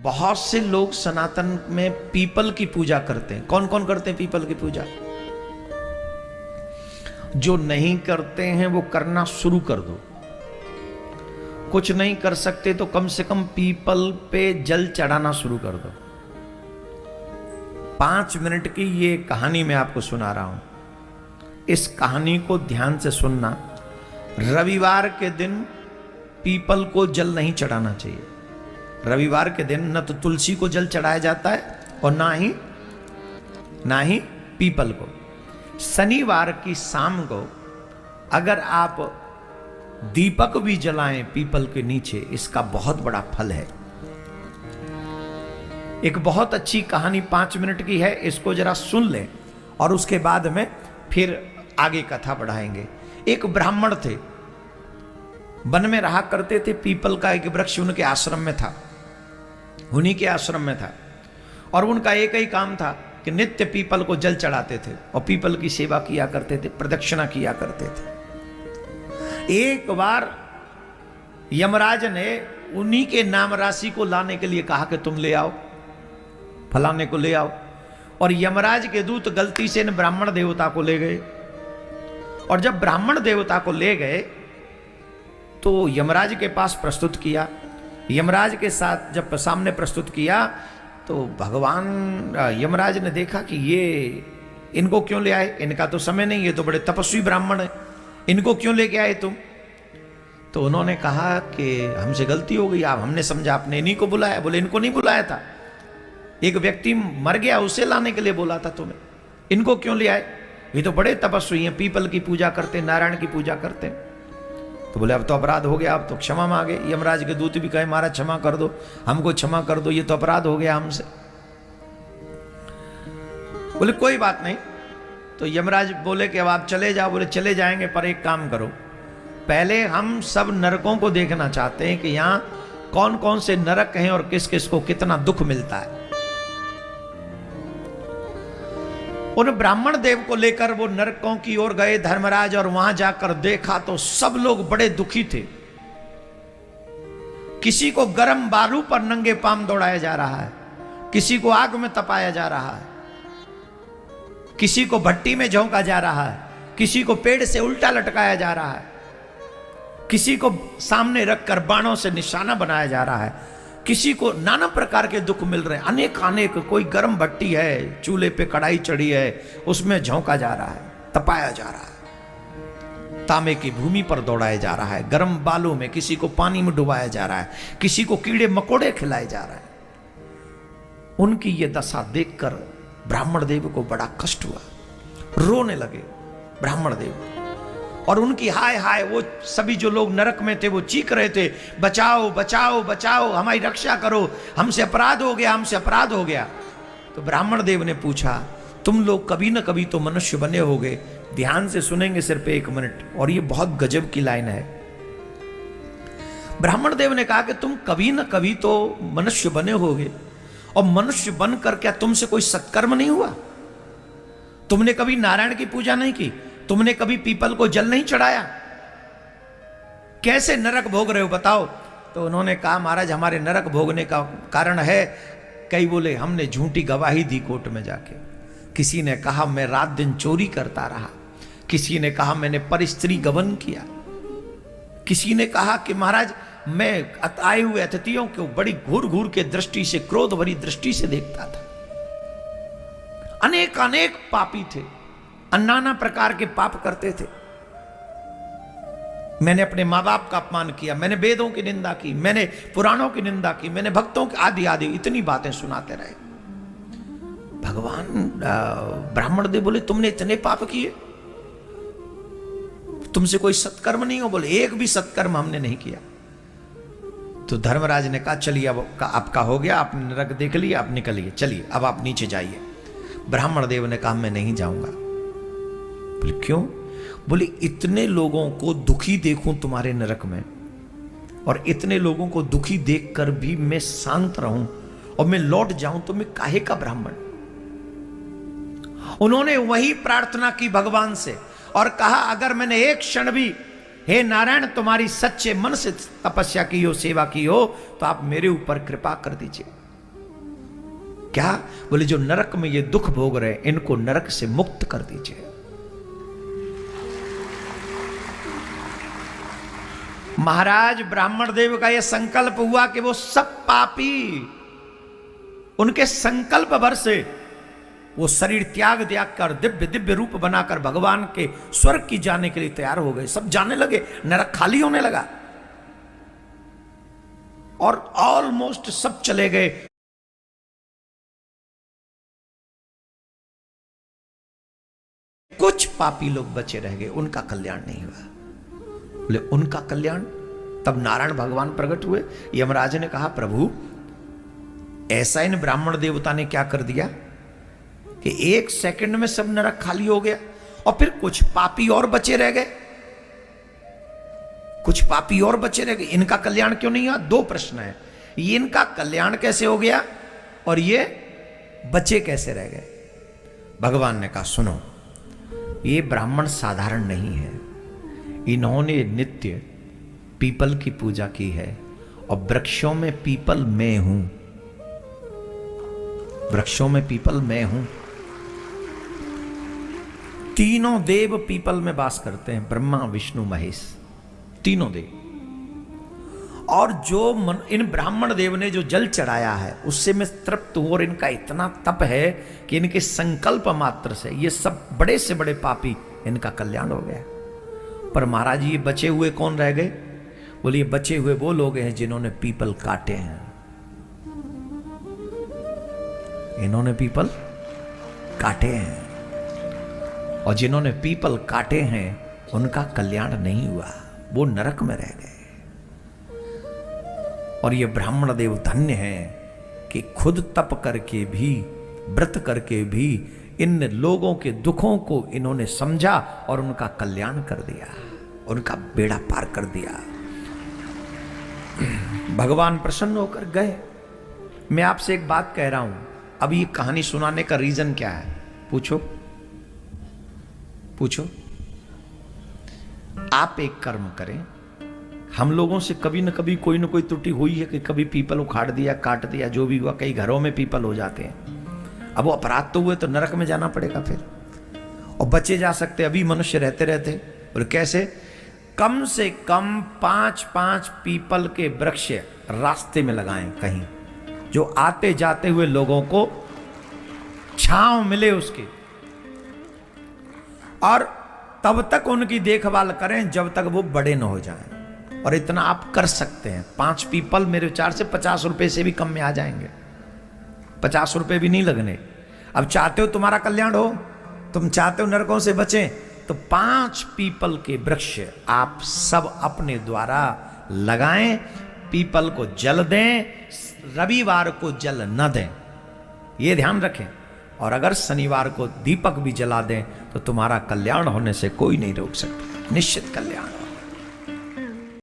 बहुत से लोग सनातन में पीपल की पूजा करते हैं। कौन कौन करते हैं पीपल की पूजा? जो नहीं करते हैं वो करना शुरू कर दो। कुछ नहीं कर सकते तो कम से कम पीपल पे जल चढ़ाना शुरू कर दो। 5 मिनट की ये कहानी मैं आपको सुना रहा हूं। इस कहानी को ध्यान से सुनना। रविवार के दिन पीपल को जल नहीं चढ़ाना चाहिए। रविवार के दिन न तो तुलसी को जल चढ़ाया जाता है और ना ही पीपल को। शनिवार की शाम को अगर आप दीपक भी जलाएं पीपल के नीचे, इसका बहुत बड़ा फल है। एक बहुत अच्छी कहानी 5 मिनट की है, इसको जरा सुन लें और उसके बाद में फिर आगे कथा बढ़ाएंगे। एक ब्राह्मण थे, वन में रहा करते थे। पीपल का एक वृक्ष उनके आश्रम में था, उन्हीं के आश्रम में था। और उनका एक ही काम था कि नित्य पीपल को जल चढ़ाते थे और पीपल की सेवा किया करते थे, प्रदक्षिणा किया करते थे। एक बार यमराज ने उन्हीं के नाम राशि को लाने के लिए कहा कि तुम ले आओ, फलाने को ले आओ। और यमराज के दूत गलती से इन ब्राह्मण देवता को ले गए। और जब ब्राह्मण देवता को ले गए तो यमराज के पास प्रस्तुत किया। यमराज के साथ जब सामने प्रस्तुत किया तो भगवान यमराज ने देखा कि ये इनको क्यों ले आए, इनका तो समय नहीं, ये तो बड़े तपस्वी ब्राह्मण है, इनको क्यों लेके आए तुम? तो उन्होंने कहा कि हमसे गलती हो गई, आप हमने समझा आपने इन्हीं को बुलाया। बोले इनको नहीं बुलाया था, एक व्यक्ति मर गया उसे लाने के लिए बोला था तुम्हें, इनको क्यों ले आए? ये तो बड़े तपस्वी हैं, पीपल की पूजा करते, नारायण की पूजा करते। तो बोले अब तो अपराध हो गया, अब तो क्षमा मांगे। यमराज के दूत भी कहे महाराज क्षमा कर दो, हमको क्षमा कर दो, ये तो अपराध हो गया हमसे। बोले कोई बात नहीं। तो यमराज बोले कि अब आप चले जाओ। बोले चले जाएंगे, पर एक काम करो, पहले हम सब नरकों को देखना चाहते हैं कि यहां कौन कौन से नरक हैं और किस किस को कितना दुख मिलता है। उन ब्राह्मण देव को लेकर वो नरकों की ओर गए धर्मराज, और वहां जाकर देखा तो सब लोग बड़े दुखी थे। किसी को गर्म बालू पर नंगे पांव दौड़ाया जा रहा है, किसी को आग में तपाया जा रहा है, किसी को भट्टी में झोंका जा रहा है, किसी को पेड़ से उल्टा लटकाया जा रहा है, किसी को सामने रखकर बाणों से निशाना बनाया जा रहा है, किसी को नाना प्रकार के दुख मिल रहे हैं, अनेक। कोई गर्म भट्टी है, चूल्हे पे कढ़ाई चढ़ी है, उसमें झोंका जा रहा है, तपाया जा रहा है, तांबे की भूमि पर दौड़ाया जा रहा है, गर्म बालू में, किसी को पानी में डुबाया जा रहा है, किसी को कीड़े मकोड़े खिलाए जा रहे हैं। उनकी ये दशा देखकर ब्राह्मण देव को बड़ा कष्ट हुआ, रोने लगे ब्राह्मण देव। और उनकी हाय हाय, वो सभी जो लोग नरक में थे वो चीख रहे थे, बचाओ बचाओ बचाओ, हमारी रक्षा करो, हमसे अपराध हो गया, हमसे अपराध हो गया। तो ब्राह्मण देव ने पूछा तुम लोग कभी ना कभी तो मनुष्य बने होगे। ध्यान से सुनेंगे सिर्फ 1 मिनट, और ये बहुत गजब की लाइन है। ब्राह्मण देव ने कहा कि तुम कभी ना कभी तो मनुष्य बने होगे, और मनुष्य बनकर क्या तुमसे कोई सत्कर्म नहीं हुआ? तुमने कभी नारायण की पूजा नहीं की, तुमने कभी पीपल को जल नहीं चढ़ाया, कैसे नरक भोग रहे हो बताओ? तो उन्होंने कहा महाराज हमारे नरक भोगने का कारण है। कई बोले हमने झूठी गवाही दी कोर्ट में जाके, किसी ने कहा मैं रात दिन चोरी करता रहा, किसी ने कहा मैंने परस्त्री गमन किया, किसी ने कहा कि महाराज मैं आए हुए अतिथियों को बड़ी घूर घूर के दृष्टि से, क्रोध भरी दृष्टि से देखता था। अनेक पापी थे, नाना प्रकार के पाप करते थे। मैंने अपने माँ बाप का अपमान किया, मैंने वेदों की निंदा की, मैंने पुराणों की निंदा की, मैंने भक्तों की आदि आदि इतनी बातें सुनाते रहे। भगवान ब्राह्मण देव बोले तुमने इतने पाप किए, तुमसे कोई सत्कर्म नहीं हो? बोले एक भी सत्कर्म हमने नहीं किया। तो धर्मराज ने कहा चलिए अब आपका हो गया, आपने नरक देख लिया, आप निकलिए, चलिए अब आप नीचे जाइए। ब्राह्मण देव ने कहा मैं नहीं जाऊंगा। बोले क्यों? बोले इतने लोगों को दुखी देखूं तुम्हारे नरक में, और इतने लोगों को दुखी देखकर भी मैं शांत रहूं और मैं लौट जाऊं, तो मैं काहे का ब्राह्मण? उन्होंने वही प्रार्थना की भगवान से और कहा अगर मैंने एक क्षण भी हे नारायण तुम्हारी सच्चे मन से तपस्या की हो, सेवा की हो, तो आप मेरे ऊपर कृपा कर दीजिए। क्या? बोले जो नरक में ये दुख भोग रहे इनको नरक से मुक्त कर दीजिए। महाराज ब्राह्मण देव का यह संकल्प हुआ कि वो सब पापी उनके संकल्प भर से वो शरीर त्याग कर दिव्य दिव्य रूप बनाकर भगवान के स्वर्ग की जाने के लिए तैयार हो गए। सब जाने लगे, नरक खाली होने लगा और ऑलमोस्ट सब चले गए। कुछ पापी लोग बचे रह गए, उनका कल्याण नहीं हुआ। बोले उनका कल्याण? तब नारायण भगवान प्रकट हुए। यमराज ने कहा प्रभु ऐसा इन ब्राह्मण देवता ने क्या कर दिया कि 1 सेकंड में सब नरक खाली हो गया और फिर कुछ पापी और बचे रह गए। कुछ पापी और बचे रह गए, इनका कल्याण क्यों नहीं हुआ? 2 प्रश्न है, ये इनका कल्याण कैसे हो गया और ये बचे कैसे रह गए? भगवान ने कहा सुनो, ये ब्राह्मण साधारण नहीं है, इन्होंने नित्य पीपल की पूजा की है और वृक्षों में पीपल मैं हूं, वृक्षों में पीपल मैं हूं। तीनों देव पीपल में वास करते हैं, ब्रह्मा विष्णु महेश, तीनों देव। और जो इन ब्राह्मण देव ने जो जल चढ़ाया है उससे मैं तृप्त हूं और इनका इतना तप है कि इनके संकल्प मात्र से ये सब बड़े से बड़े पापी इनका कल्याण हो गया। पर महाराज ये बचे हुए कौन रह गए? बोले ये बचे हुए वो लोग हैं जिन्होंने पीपल काटे हैं, इन्होंने पीपल काटे हैं और जिन्होंने पीपल काटे हैं उनका कल्याण नहीं हुआ, वो नरक में रह गए। और ये ब्राह्मण देव धन्य हैं कि खुद तप करके भी, व्रत करके भी इन लोगों के दुखों को इन्होंने समझा और उनका कल्याण कर दिया, उनका बेड़ा पार कर दिया। भगवान प्रसन्न होकर गए। मैं आपसे एक बात कह रहा हूं, अब ये कहानी सुनाने का रीजन क्या है? पूछो पूछो। आप एक कर्म करें, हम लोगों से कभी न कभी कोई न कोई त्रुटि हुई है कि कभी पीपल उखाड़ दिया, काट दिया, जो भी हुआ। कई घरों में पीपल हो जाते हैं, अब वो अपराध तो हुए तो नरक में जाना पड़ेगा फिर, और बचे जा सकते अभी मनुष्य रहते रहते। और कैसे? कम से कम 5-5 पीपल के वृक्ष रास्ते में लगाएं कहीं, जो आते जाते हुए लोगों को छांव मिले उसके, और तब तक उनकी देखभाल करें जब तक वो बड़े न हो जाएं। और इतना आप कर सकते हैं। 5 पीपल मेरे विचार से 50 रुपए से भी कम में आ जाएंगे, 50 रुपए भी नहीं लगने। अब चाहते हो तुम्हारा कल्याण हो, तुम चाहते हो नरकों से बचें, तो 5 पीपल के वृक्ष आप सब अपने द्वारा लगाएं, पीपल को जल दें, रविवार को जल न दें, ये ध्यान रखें। और अगर शनिवार को दीपक भी जला दें तो तुम्हारा कल्याण होने से कोई नहीं रोक सकता, निश्चित कल्याण।